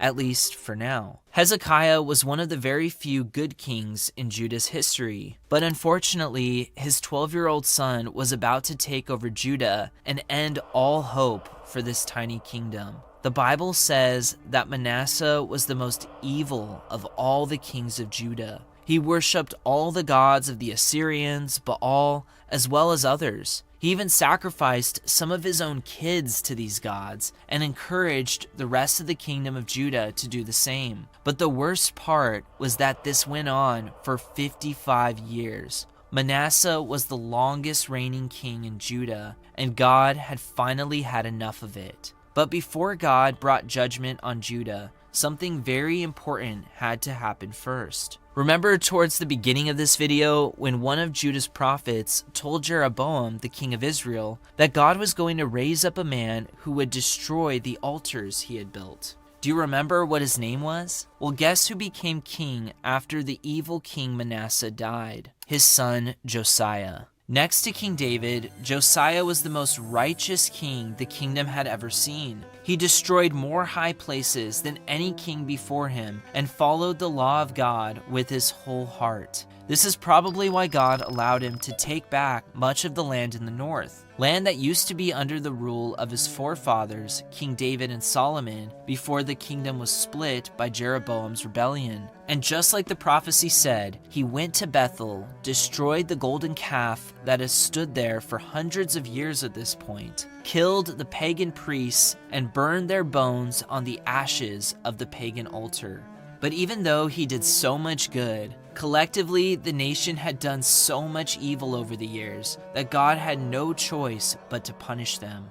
at least for now. Hezekiah was one of the very few good kings in Judah's history, but unfortunately, his 12-year-old son was about to take over Judah and end all hope for this tiny kingdom. The Bible says that Manasseh was the most evil of all the kings of Judah. He worshipped all the gods of the Assyrians, Baal, as well as others. He even sacrificed some of his own kids to these gods and encouraged the rest of the kingdom of Judah to do the same. But the worst part was that this went on for 55 years. Manasseh was the longest reigning king in Judah, and God had finally had enough of it. But before God brought judgment on Judah, something very important had to happen first. Remember towards the beginning of this video when one of Judah's prophets told Jeroboam, the king of Israel, that God was going to raise up a man who would destroy the altars he had built. Do you remember what his name was? Well, guess who became king after the evil King Manasseh died? His son Josiah. Next to King David, Josiah was the most righteous king the kingdom had ever seen. He destroyed more high places than any king before him and followed the law of God with his whole heart. This is probably why God allowed him to take back much of the land in the north, land that used to be under the rule of his forefathers, King David and Solomon, before the kingdom was split by Jeroboam's rebellion. And just like the prophecy said, he went to Bethel, destroyed the golden calf that has stood there for hundreds of years at this point, killed the pagan priests, and burned their bones on the ashes of the pagan altar. But even though he did so much good, collectively the nation had done so much evil over the years that God had no choice but to punish them.